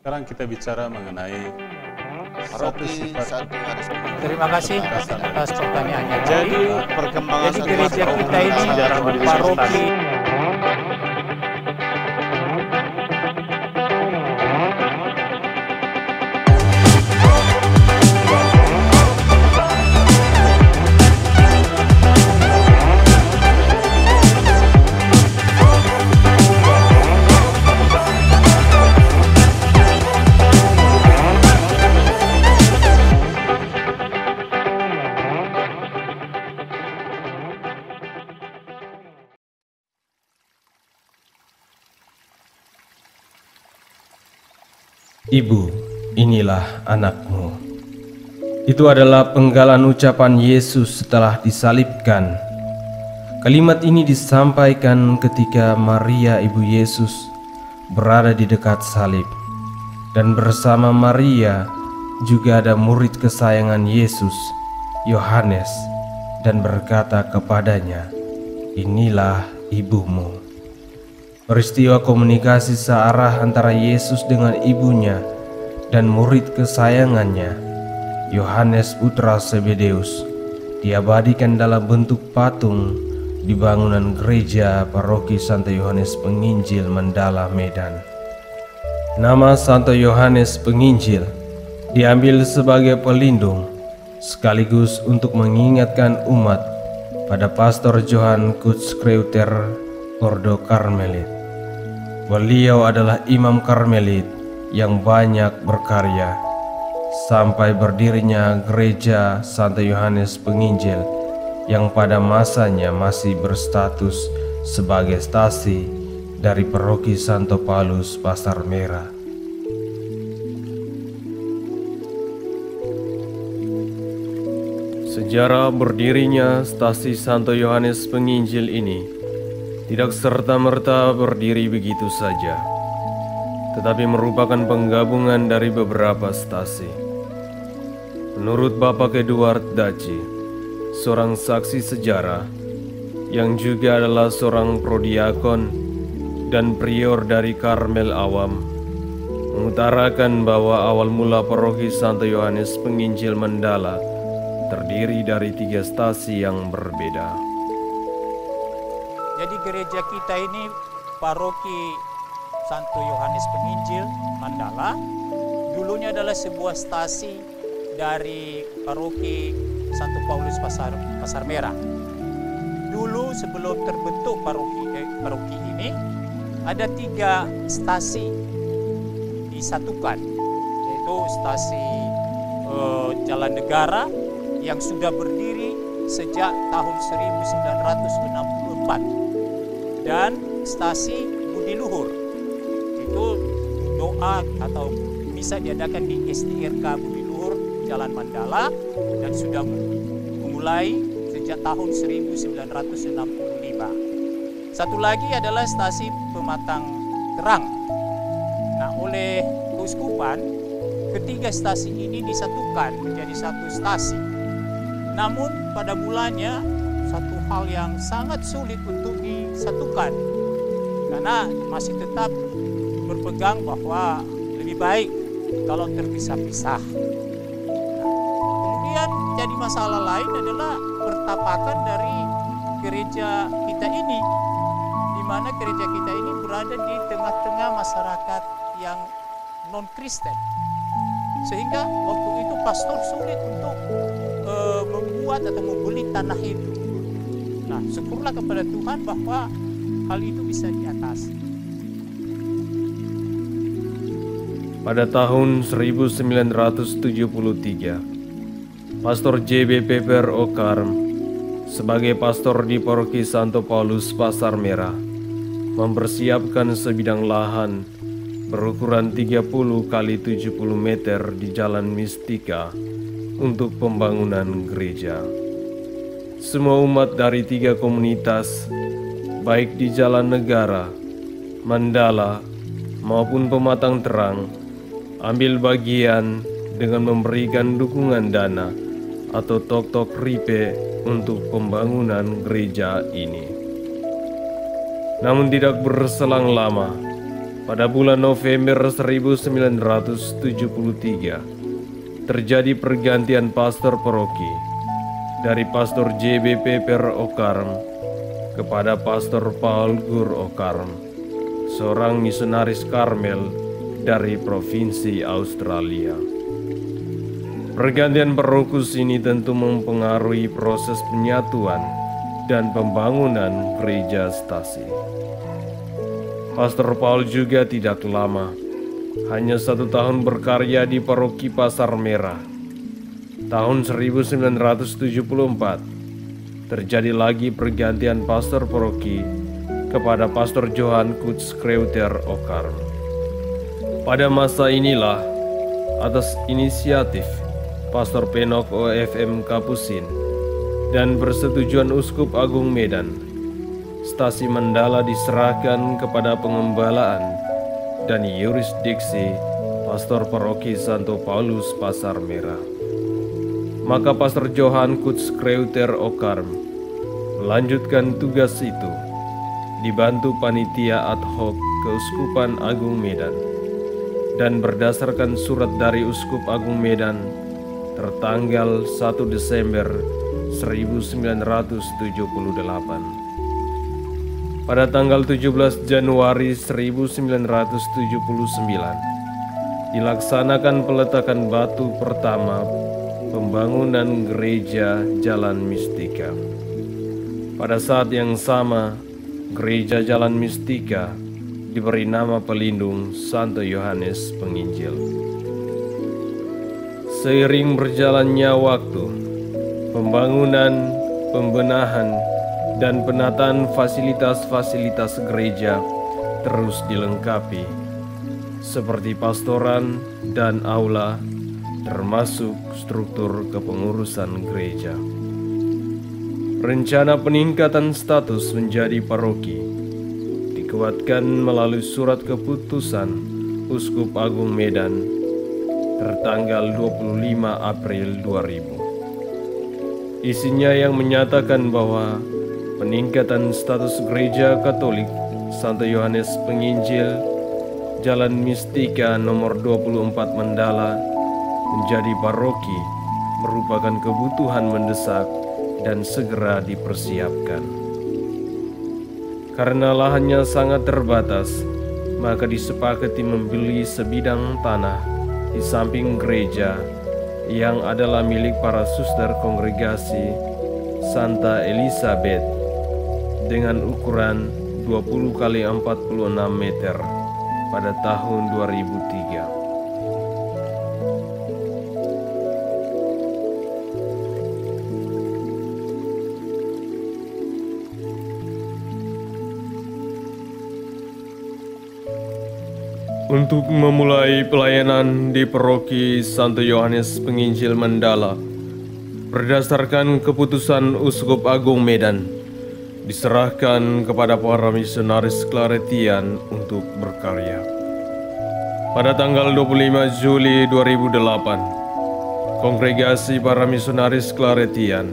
Sekarang kita bicara mengenai satu Paroki sifat. Santo Yohanes Penginjil. Terima kasih atas pertanyaannya. Jadi, Perkembangan Jadi Santo gereja Yohanes kita ini sejarah berdiri paroki Ibu, inilah anakmu. Itu adalah penggalan ucapan Yesus setelah disalibkan. Kalimat ini disampaikan ketika Maria ibu Yesus berada di dekat salib. Dan bersama Maria juga ada murid kesayangan Yesus, Yohanes, dan berkata kepadanya, "Inilah ibumu." Peristiwa komunikasi searah antara Yesus dengan ibunya dan murid kesayangannya, Yohanes putra Zebedeus, diabadikan dalam bentuk patung di bangunan gereja paroki Santo Yohanes Penginjil Mandala, Medan. Nama Santo Yohanes Penginjil diambil sebagai pelindung sekaligus untuk mengingatkan umat pada Pastor Johann Kutskreuter Ordo Karmelit. Beliau adalah imam Karmelit yang banyak berkarya sampai berdirinya gereja Santo Yohanes Penginjil yang pada masanya masih berstatus sebagai stasi dari paroki Santo Paulus Pasar Merah. Sejarah berdirinya stasi Santo Yohanes Penginjil ini tidak serta-merta berdiri begitu saja, tetapi merupakan penggabungan dari beberapa stasi. Menurut Bapak Eduard Daci, seorang saksi sejarah yang juga adalah seorang prodiakon dan prior dari Karmel Awam, mengutarakan bahwa awal mula paroki Santo Yohanes Penginjil Mandala terdiri dari 3 stasi yang berbeda. Jadi gereja kita ini paroki Santo Yohanes Penginjil Mandala dulunya adalah sebuah stasi dari paroki Santo Paulus Pasar Merah. Dulu sebelum terbentuk paroki ini ada 3 stasi disatukan, yaitu stasi Jalan Negara yang sudah berdiri sejak tahun 1964. Dan stasi Budi Luhur itu doa atau bisa diadakan di STRK Budi Luhur Jalan Mandala dan sudah memulai sejak tahun 1965. Satu lagi adalah stasi Pematang Terang. Nah, oleh Keuskupan, ketiga stasi ini disatukan menjadi satu stasi. Namun pada mulanya satu hal yang sangat sulit untuk disatukan karena masih tetap berpegang bahwa lebih baik kalau terpisah-pisah. Nah, kemudian jadi masalah lain adalah pertapakan dari gereja kita ini, di mana gereja kita ini berada di tengah-tengah masyarakat yang non-Kristen, sehingga waktu itu pastor sulit untuk membuat atau membeli tanah itu. Nah, syukurlah kepada Tuhan bahwa hal itu bisa diatasi. Pada tahun 1973, Pastor J.B. Pepper Okarm sebagai pastor di paroki Santo Paulus Pasar Merah mempersiapkan sebidang lahan berukuran 30 kali 70 meter di Jalan Mistika untuk pembangunan gereja. Semua umat dari 3 komunitas, baik di Jalan Negara, Mandala, maupun Pematang Terang, ambil bagian dengan memberikan dukungan dana atau tok-tok ripe untuk pembangunan gereja ini. Namun tidak berselang lama, pada bulan November 1973 terjadi pergantian pastor paroki dari Pastor JBP Per Okarm kepada Pastor Paul Gur Okarm, seorang misionaris Karmel dari provinsi Australia. Pergantian parokus ini tentu mempengaruhi proses penyatuan dan pembangunan gereja Stasi. Pastor Paul juga tidak lama, hanya 1 tahun berkarya di paroki Pasar Merah. Tahun 1974, terjadi lagi pergantian pastor paroki kepada Pastor Johan Kutz Kreuter Okarm. Pada masa inilah, atas inisiatif Pastor Penok OFM Kapusin dan persetujuan Uskup Agung Medan, Stasi Mandala diserahkan kepada pengembalaan dan yurisdiksi Pastor Paroki Santo Paulus Pasar Merah. Maka Pastor Johan Kutz Kreuter Okarm melanjutkan tugas itu, dibantu panitia ad hoc Keuskupan Agung Medan, dan berdasarkan surat dari Uskup Agung Medan tertanggal 1 Desember 1978. Pada tanggal 17 Januari 1979, dilaksanakan peletakan batu pertama pembangunan gereja Jalan Mistika. Pada saat yang sama, gereja Jalan Mistika diberi nama pelindung Santo Yohanes Penginjil. Seiring berjalannya waktu, pembangunan, pembenahan, dan penataan fasilitas-fasilitas gereja terus dilengkapi, seperti pastoran dan aula, termasuk struktur kepengurusan gereja. Rencana peningkatan status menjadi paroki dikuatkan melalui surat keputusan Uskup Agung Medan tertanggal 25 April 2000. Isinya yang menyatakan bahwa peningkatan status gereja Katolik Santo Yohanes Penginjil Jalan Mistika nomor 24 Mandala menjadi paroki merupakan kebutuhan mendesak dan segera dipersiapkan. Karena lahannya sangat terbatas, maka disepakati membeli sebidang tanah di samping gereja yang adalah milik para suster kongregasi Santa Elizabeth dengan ukuran 20 kali 46 meter pada tahun 2003. Untuk memulai pelayanan di paroki Santo Yohanes Penginjil Mandala, berdasarkan keputusan Uskup Agung Medan, diserahkan kepada para misionaris Claretian untuk berkarya. Pada tanggal 25 Juli 2008, Kongregasi para misionaris Claretian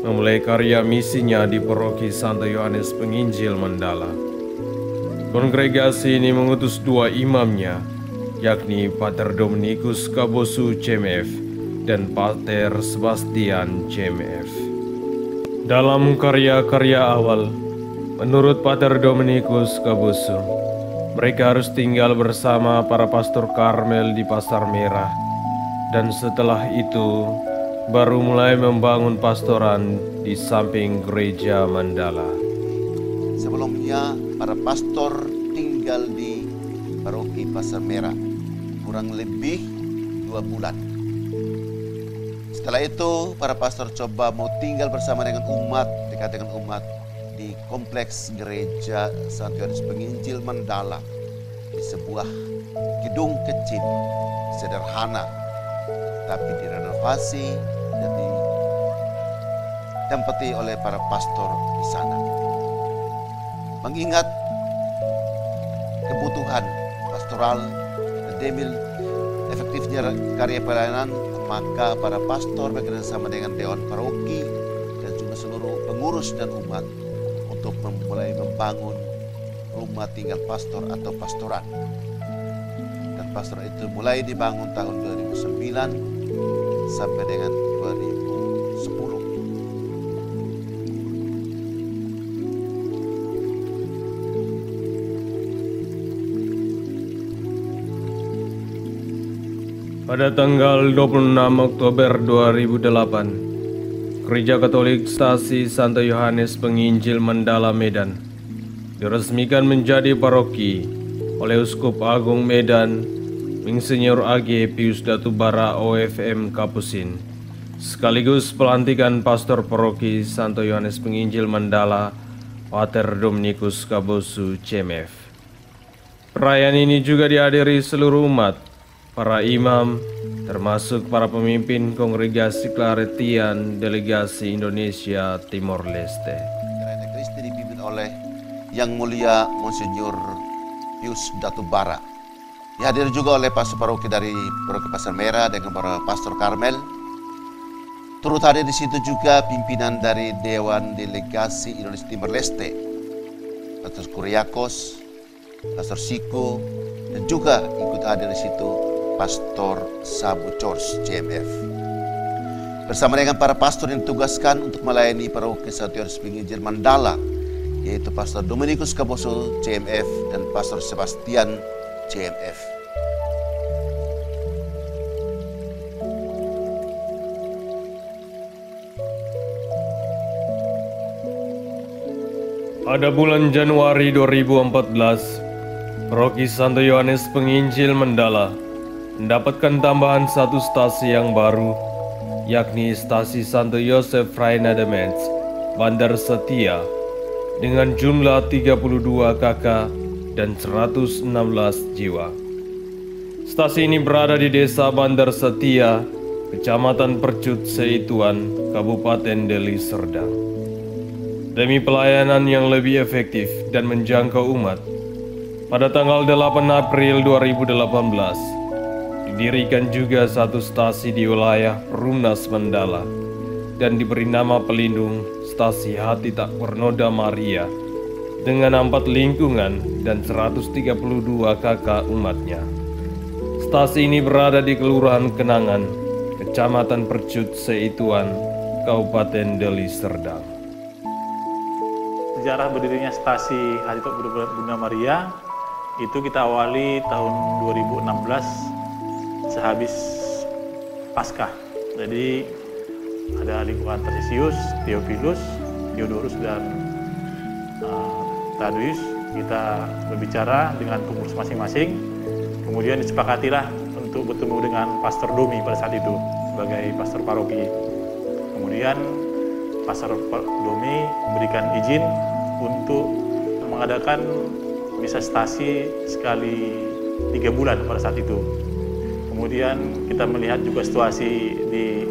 memulai karya misinya di paroki Santo Yohanes Penginjil Mandala. Kongregasi ini mengutus 2 imamnya, yakni Pater Dominikus Kabosu CMF dan Pater Sebastian CMF. Dalam karya-karya awal, menurut Pater Dominikus Kabosu, mereka harus tinggal bersama para pastor Karmel di Pasar Merah, dan setelah itu baru mulai membangun pastoran di samping gereja Mandala. Sebelumnya, para pastor tinggal di paroki Pasar Merah kurang lebih 2 bulan. Setelah itu, para pastor coba mau tinggal bersama dengan umat, dekat dengan umat di kompleks gereja Santo Yohanes Penginjil Mandala, di sebuah gedung kecil, sederhana, tapi direnovasi dan ditempati oleh para pastor di sana. Mengingat kebutuhan pastoral dan demi efektifnya karya pelayanan, maka para pastor bekerjasama dengan Dewan Paroki dan juga seluruh pengurus dan umat untuk memulai membangun rumah tinggal pastor atau pastoran. Dan pastoran itu mulai dibangun tahun 2009 sampai dengan 2010. Pada tanggal 26 Oktober 2008, Gereja Katolik Stasi Santo Yohanes Penginjil Mandala Medan diresmikan menjadi paroki oleh Uskup Agung Medan, Insinyur AG Pius Datubara OFM Kapusin, sekaligus pelantikan Pastor Paroki Santo Yohanes Penginjil Mandala, Pater Dominikus Kabosu CMF. Perayaan ini juga dihadiri seluruh umat, para imam, termasuk para pemimpin Kongregasi Klaretian Delegasi Indonesia Timor Leste. Gereja Kristi dipimpin oleh Yang Mulia Monsinyur Pius Datubara. Dihadiri juga oleh pastor paroki dari Paroki Pasar Merah dengan para pastor Karmel. Turut hadir di situ juga pimpinan dari Dewan Delegasi Indonesia Timor Leste, Pastor Kuriakos, Pastor Siko, dan juga ikut hadir di situ Pastor Sabu George CMF. Bersama dengan para pastor yang ditugaskan untuk melayani paroki Santo Yohanes Penginjil Mandala, yaitu Pastor Dominikus Kaboso CMF dan Pastor Sebastian CMF. Pada bulan Januari 2014, Paroki Santo Yohanes Penginjil Mandala mendapatkan tambahan satu stasi yang baru, yakni stasi Santo Yosef Freinademetz, Bandar Setia, dengan jumlah 32 kakak dan 116 jiwa. Stasi ini berada di Desa Bandar Setia, Kecamatan Percut Seituan, Kabupaten Deli Serdang. Demi pelayanan yang lebih efektif dan menjangkau umat, pada tanggal 8 April 2018, didirikan juga satu stasi di wilayah Perumnas Mandala dan diberi nama pelindung Stasi Hati Tak Pernoda Maria dengan 4 lingkungan dan 132 kakak umatnya. Stasi ini berada di Kelurahan Kenangan, Kecamatan Percut Seituan, Kabupaten Deli Serdang. Sejarah berdirinya Stasi Hati Tak Pernoda Maria itu kita awali tahun 2016 sehabis Paskah. Jadi ada lingkungan Tarsisius, Theophilus, Theodorus, dan Tadeus. Kita berbicara dengan pengurus masing-masing. Kemudian disepakatilah untuk bertemu dengan Pastor Domi pada saat itu sebagai pastor paroki. Kemudian Pastor Domi memberikan izin untuk mengadakan misa stasi sekali 3 bulan pada saat itu. Kemudian kita melihat juga situasi di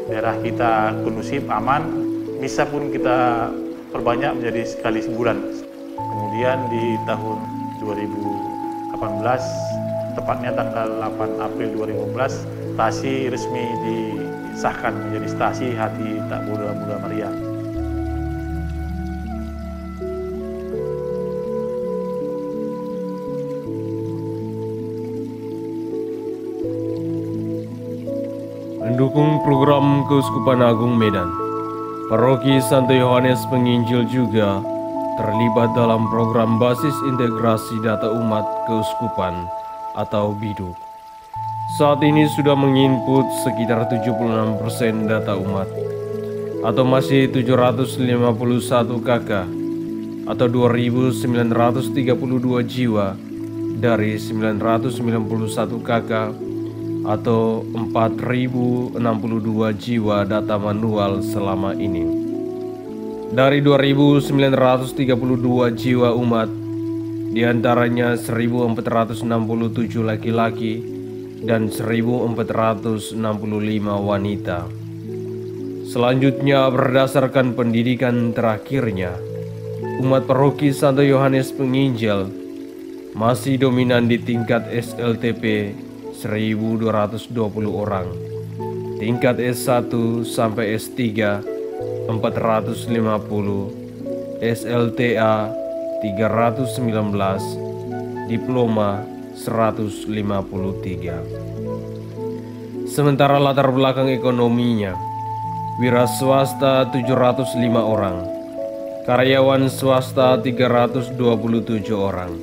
daerah kita kondusif, aman. Misa pun kita perbanyak menjadi sekali sebulan. Kemudian di tahun 2018, tepatnya tanggal 8 April 2018, stasi resmi disahkan menjadi Stasi Hati Tak Pernoda Maria. Mendukung program Keuskupan Agung Medan, Paroki Santo Yohanes Penginjil juga terlibat dalam program Basis Integrasi Data Umat Keuskupan atau BIDUK. Saat ini sudah menginput sekitar 76% data umat, atau masih 751 kakak atau 2.932 jiwa dari 991 kakak atau 4.062 jiwa data manual selama ini. Dari 2.932 jiwa umat, diantaranya 1.467 laki-laki dan 1.465 wanita. Selanjutnya, berdasarkan pendidikan terakhirnya, umat paroki Santo Yohanes Penginjil masih dominan di tingkat SLTP 1.220 orang, tingkat S1 sampai S3 450, SLTA 319, diploma 153. Sementara latar belakang ekonominya, wira swasta 705 orang, karyawan swasta 327 orang,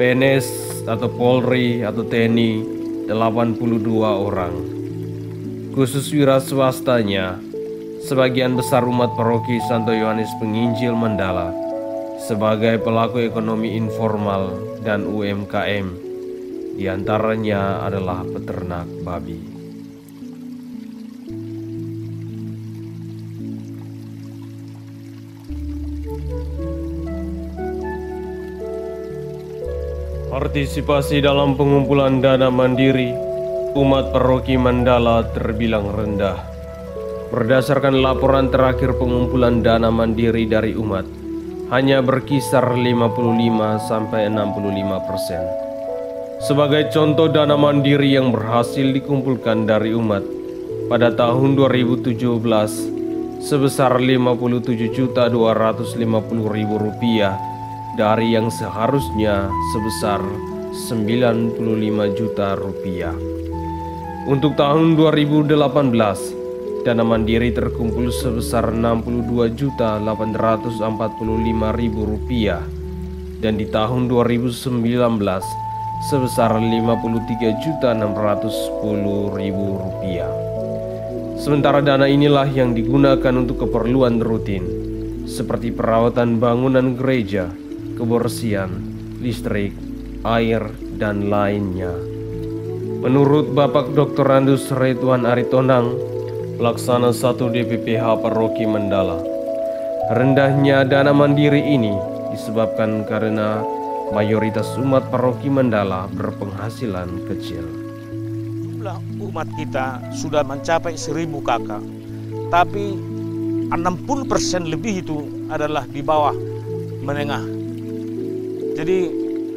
PNS atau Polri atau TNI 82 orang. Khusus wira swastanya, sebagian besar umat paroki Santo Yohanes Penginjil Mandala sebagai pelaku ekonomi informal dan UMKM, diantaranya adalah peternak babi. Partisipasi dalam pengumpulan dana mandiri umat paroki Mandala terbilang rendah. Berdasarkan laporan terakhir pengumpulan dana mandiri dari umat, hanya berkisar 55–65%. Sebagai contoh dana mandiri yang berhasil dikumpulkan dari umat pada tahun 2017 sebesar Rp57.250.000 dari yang seharusnya sebesar Rp95 juta. Untuk tahun 2018, dana mandiri terkumpul sebesar Rp62.845.000 dan di tahun 2019 sebesar Rp53.610.000. Sementara dana inilah yang digunakan untuk keperluan rutin seperti perawatan bangunan gereja, kebersihan, listrik, air, dan lainnya. Menurut Bapak Dr. Andus Ridwan Aritonang, Pelaksana 1 DPPH Paroki Mandala, rendahnya dana mandiri ini disebabkan karena mayoritas umat paroki Mandala berpenghasilan kecil. Jumlah umat kita sudah mencapai 1000 kakak, tapi 60% lebih itu adalah di bawah menengah. Jadi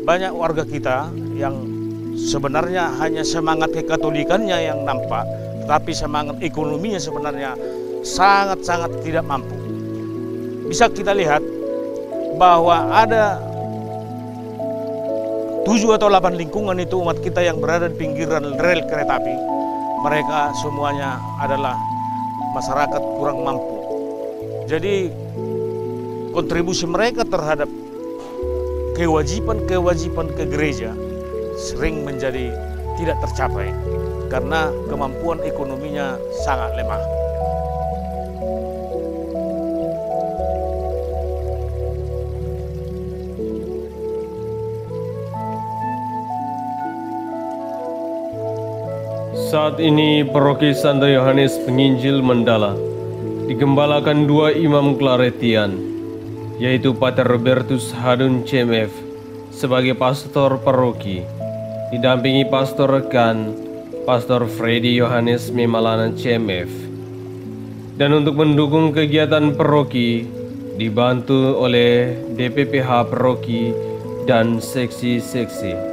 banyak warga kita yang sebenarnya hanya semangat kekatolikannya yang nampak, tapi semangat ekonominya sebenarnya sangat-sangat tidak mampu. Bisa kita lihat bahwa ada 7 atau 8 lingkungan itu umat kita yang berada di pinggiran rel kereta api. Mereka semuanya adalah masyarakat kurang mampu. Jadi kontribusi mereka terhadap kewajiban ke gereja sering menjadi tidak tercapai karena kemampuan ekonominya sangat lemah. Saat ini Paroki Santo Yohanes Penginjil Mandala digembalakan 2 imam Claretian, yaitu Pater Robertus Hadun CMF sebagai pastor paroki, didampingi pastor rekan Pastor Freddy Yohanes Memalana CMF. Dan untuk mendukung kegiatan paroki dibantu oleh DPPH paroki dan seksi-seksi.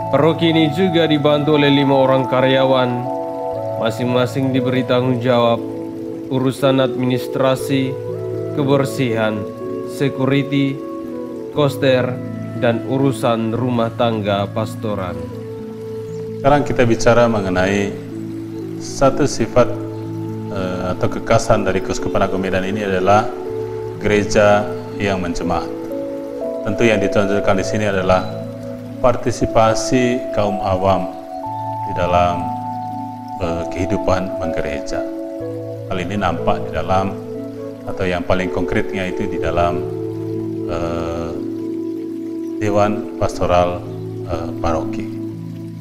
Paroki ini juga dibantu oleh 5 orang karyawan, masing-masing diberi tanggung jawab urusan administrasi, kebersihan, security, koster, dan urusan rumah tangga pastoran. Sekarang kita bicara mengenai satu sifat atau kekhasan dari Keuskupan Agung Medan ini adalah gereja yang menjemaat. Tentu yang ditonjolkan di sini adalah partisipasi kaum awam di dalam kehidupan menggereja. Hal ini nampak di dalam, atau yang paling konkretnya itu di dalam Dewan Pastoral Paroki.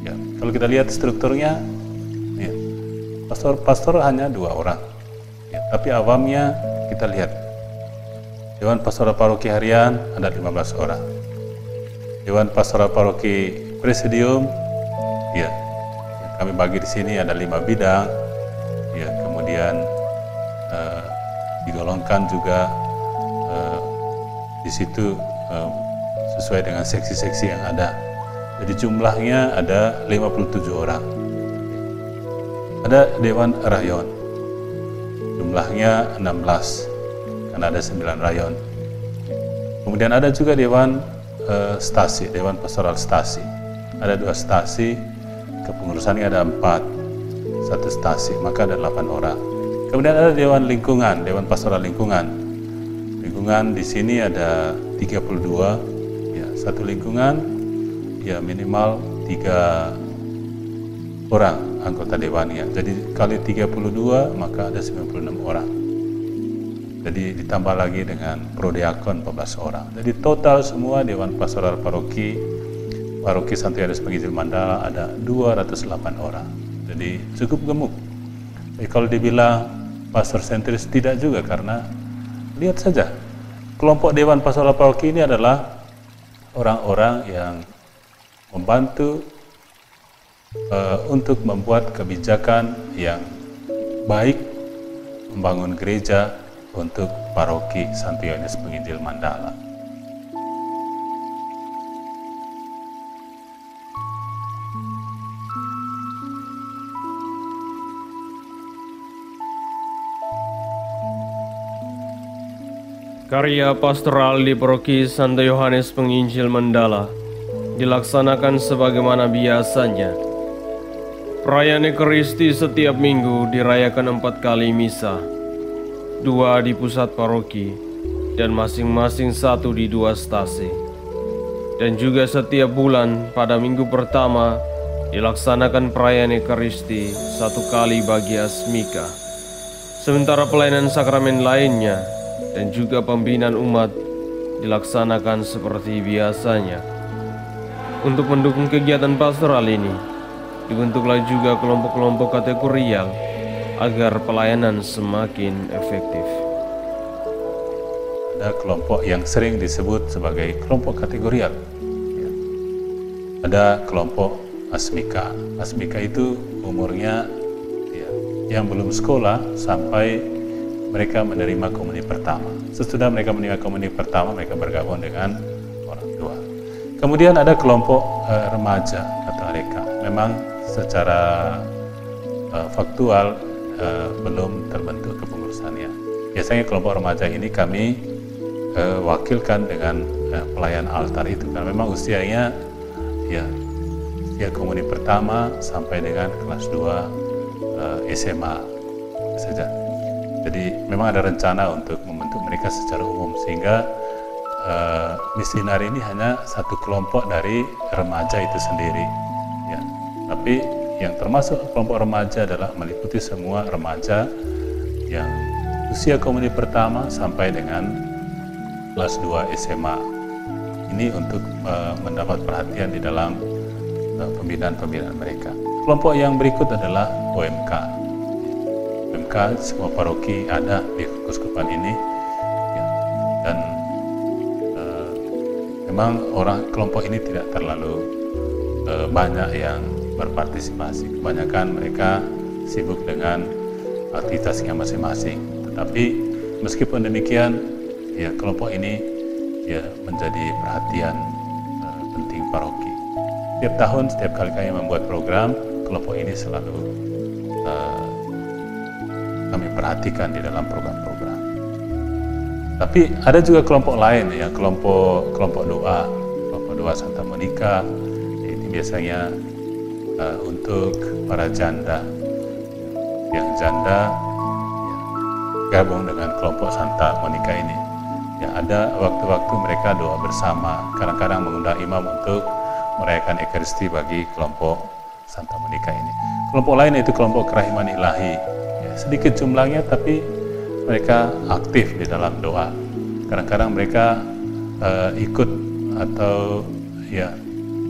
Ya, kalau kita lihat strukturnya, ya, pastor hanya 2 orang, ya, tapi awamnya kita lihat. Dewan Pastoral Paroki Harian ada 15 orang. Dewan Pastoral Paroki Presidium, ya, kami bagi di sini ada 5 bidang, ya, kemudian digolongkan juga di situ sesuai dengan seksi-seksi yang ada. Jadi jumlahnya ada 57 orang. Ada Dewan Rayon, jumlahnya 16, karena ada 9 rayon. Kemudian ada juga Dewan Stasi, Dewan Pastoral Stasi. Ada 2 stasi, kepengurusannya ada 4, 1 stasi, maka ada 8 orang. Kemudian ada Dewan Lingkungan, Dewan Pastoral Lingkungan. Lingkungan di sini ada 32, ya, satu lingkungan, ya minimal 3 orang anggota dewannya. Jadi kali 32 maka ada 96 orang. Jadi ditambah lagi dengan prodiakon 14 orang. Jadi total semua Dewan Pastoral Paroki Santo Yohanes Penginjil Mandala ada 208 orang. Jadi cukup gemuk. Jadi kalau dibilang pastor sentris, tidak juga, karena lihat saja kelompok Dewan Pastoral Paroki ini adalah orang-orang yang membantu untuk membuat kebijakan yang baik, membangun gereja untuk paroki Santo Yohanes Penginjil Mandala. Karya pastoral di Paroki Santo Yohanes Penginjil Mandala dilaksanakan sebagaimana biasanya. Perayaan Ekaristi setiap minggu dirayakan 4 kali misa, 2 di pusat paroki dan masing-masing 1 di 2 stasi. Dan juga setiap bulan pada minggu pertama dilaksanakan perayaan Ekaristi 1 kali bagi Asmika. Sementara pelayanan sakramen lainnya dan juga pembinaan umat dilaksanakan seperti biasanya. Untuk mendukung kegiatan pastoral ini, dibentuklah juga kelompok-kelompok kategorial agar pelayanan semakin efektif. Ada kelompok yang sering disebut sebagai kelompok kategorial. Ya. Ada kelompok Asmika. Asmika itu umurnya ya, yang belum sekolah sampai mereka menerima komuni pertama. Sesudah mereka menerima komuni pertama, mereka bergabung dengan orang tua. Kemudian ada kelompok remaja atau areka. Memang secara faktual belum terbentuk kepengurusannya. Biasanya kelompok remaja ini kami wakilkan dengan pelayan altar itu, karena memang usianya ya komuni pertama sampai dengan kelas 2 SMA saja. Jadi memang ada rencana untuk membentuk mereka secara umum, sehingga misionari ini hanya satu kelompok dari remaja itu sendiri. Ya. Tapi yang termasuk kelompok remaja adalah meliputi semua remaja yang usia komuni pertama sampai dengan kelas 2 SMA. Ini untuk mendapat perhatian di dalam pembinaan-pembinaan mereka. Kelompok yang berikut adalah OMK. Semua paroki ada di keuskupan ini ya. Dan memang kelompok ini tidak terlalu banyak yang berpartisipasi. Kebanyakan mereka sibuk dengan aktivitasnya masing-masing. Tetapi meskipun demikian, ya kelompok ini ya menjadi perhatian penting paroki. Setiap tahun, setiap kali kami membuat program, kelompok ini selalu kami perhatikan di dalam program-program. Tapi ada juga kelompok lain, ya kelompok doa Santa Monica. Ini biasanya untuk para janda. Yang janda ya, gabung dengan kelompok Santa Monica ini. Ya, ada waktu-waktu mereka doa bersama. Kadang-kadang mengundang imam untuk merayakan Ekaristi bagi kelompok Santa Monica ini. Kelompok lain yaitu kelompok Kerahiman Ilahi. Sedikit jumlahnya, tapi mereka aktif di dalam doa. Kadang-kadang mereka ikut atau ya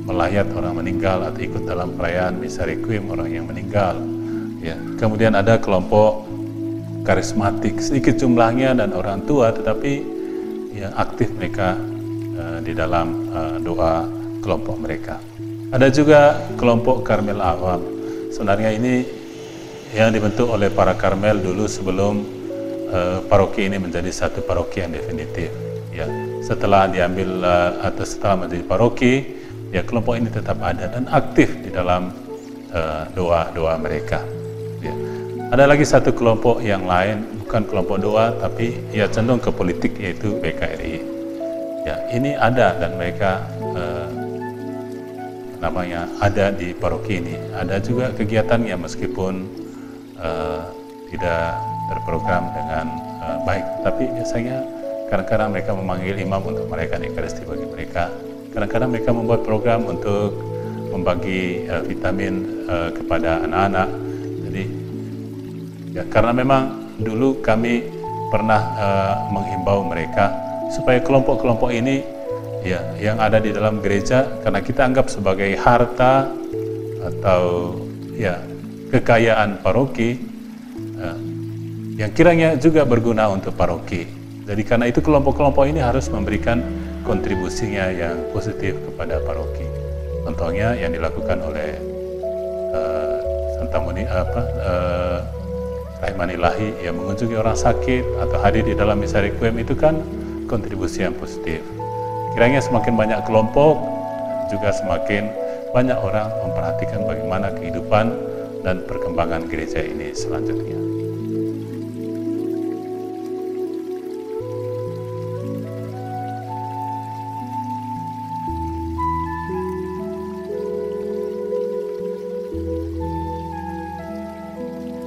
melayat orang meninggal, atau ikut dalam perayaan misa requiem orang yang meninggal. Ya. Kemudian ada kelompok karismatik, sedikit jumlahnya dan orang tua, tetapi ya aktif mereka di dalam doa kelompok mereka. Ada juga kelompok Karmel Awam. Sebenarnya ini yang dibentuk oleh para Karmel dulu sebelum paroki ini menjadi satu paroki yang definitif. Ya, setelah diambil atau setelah menjadi paroki, ya kelompok ini tetap ada dan aktif di dalam doa-doa mereka. Ya. Ada lagi satu kelompok yang lain, bukan kelompok doa, tapi ya cenderung ke politik, yaitu BKRI. Ya, ini ada dan mereka ada di paroki ini. Ada juga kegiatannya meskipun tidak terprogram dengan baik, tapi biasanya kadang-kadang mereka memanggil imam untuk merayakan Ekaristi bagi mereka. Kadang-kadang mereka membuat program untuk membagi vitamin kepada anak-anak. Jadi ya, karena memang dulu kami pernah menghimbau mereka supaya kelompok-kelompok ini ya yang ada di dalam gereja, karena kita anggap sebagai harta atau ya kekayaan paroki yang kiranya juga berguna untuk paroki. Jadi karena itu kelompok-kelompok ini harus memberikan kontribusinya yang positif kepada paroki. Contohnya yang dilakukan oleh Santa Rahimanilahi, yang mengunjungi orang sakit atau hadir di dalam misa requiem, itu kan kontribusi yang positif. Kiranya semakin banyak kelompok, juga semakin banyak orang memperhatikan bagaimana kehidupan dan perkembangan gereja ini selanjutnya.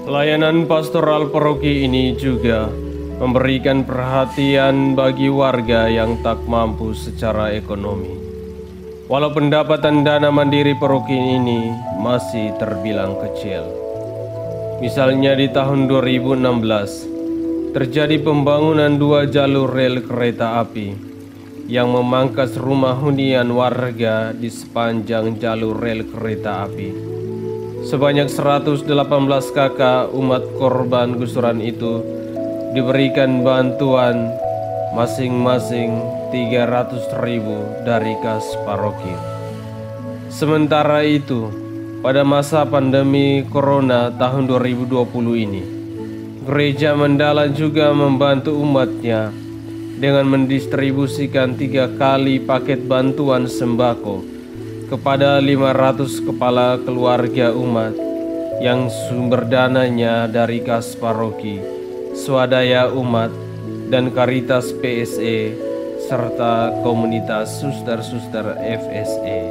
Pelayanan pastoral paroki ini juga memberikan perhatian bagi warga yang tak mampu secara ekonomi. Walau pendapatan dana mandiri paroki ini masih terbilang kecil. Misalnya di tahun 2016, terjadi pembangunan 2 jalur rel kereta api yang memangkas rumah hunian warga di sepanjang jalur rel kereta api. Sebanyak 118 kakak umat korban gusuran itu diberikan bantuan masing-masing 300.000 dari kas paroki. Sementara itu, pada masa pandemi Corona tahun 2020 ini, Gereja Mandala juga membantu umatnya dengan mendistribusikan 3 kali paket bantuan sembako kepada 500 kepala keluarga umat yang sumber dananya dari kas paroki, swadaya umat, dan Karitas PSE, serta komunitas suster-suster FSE.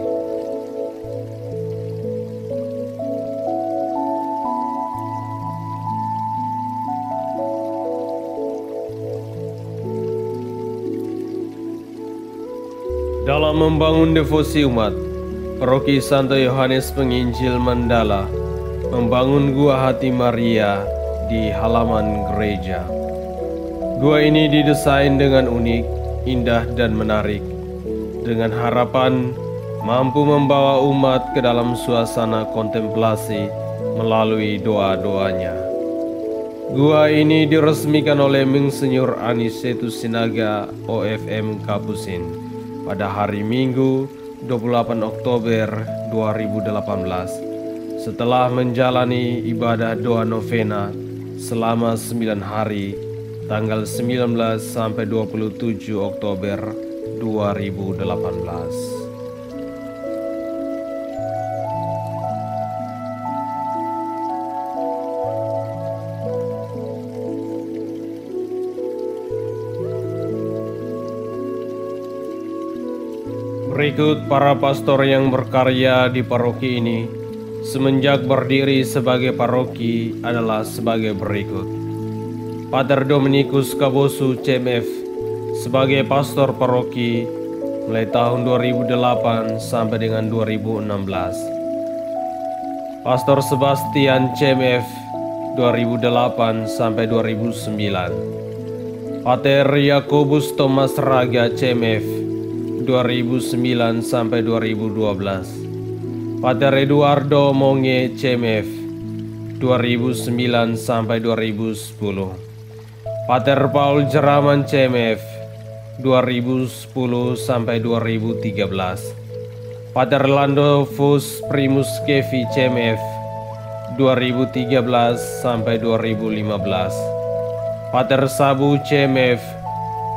Dalam membangun devosi umat, Paroki Santo Yohanes Penginjil Mandala membangun Gua Hati Maria di halaman gereja. Gua ini didesain dengan unik, indah dan menarik, dengan harapan mampu membawa umat ke dalam suasana kontemplasi melalui doa-doanya. Gua ini diresmikan oleh Monsinyur Anicetus Sinaga OFM Kapusin pada hari Minggu 28 Oktober 2018 setelah menjalani ibadah doa novena selama 9 hari tanggal 19 sampai 27 Oktober 2018. Berikut para pastor yang berkarya di paroki ini semenjak berdiri sebagai paroki adalah sebagai berikut. Pater Dominikus Kabosu CMF sebagai pastor paroki mulai tahun 2008 sampai dengan 2016. Pastor Sebastian CMF 2008 sampai 2009. Pater Yakobus Thomas Raga CMF 2009 sampai 2012. Pater Eduardo Monge CMF 2009 sampai 2010. Pater Paul Jeraman CMF 2010 sampai 2013. Pater Landovus Primus Kevi CMF 2013 sampai 2015. Pater Sabu CMF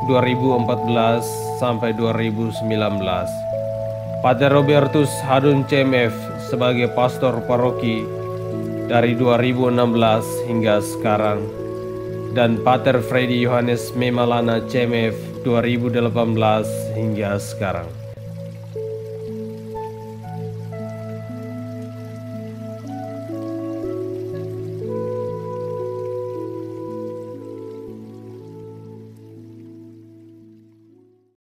2014 sampai 2019. Pater Robertus Hadun CMF sebagai pastor paroki dari 2016 hingga sekarang. dan Pater Freddy Yohanes Memalana CMF 2018 hingga sekarang.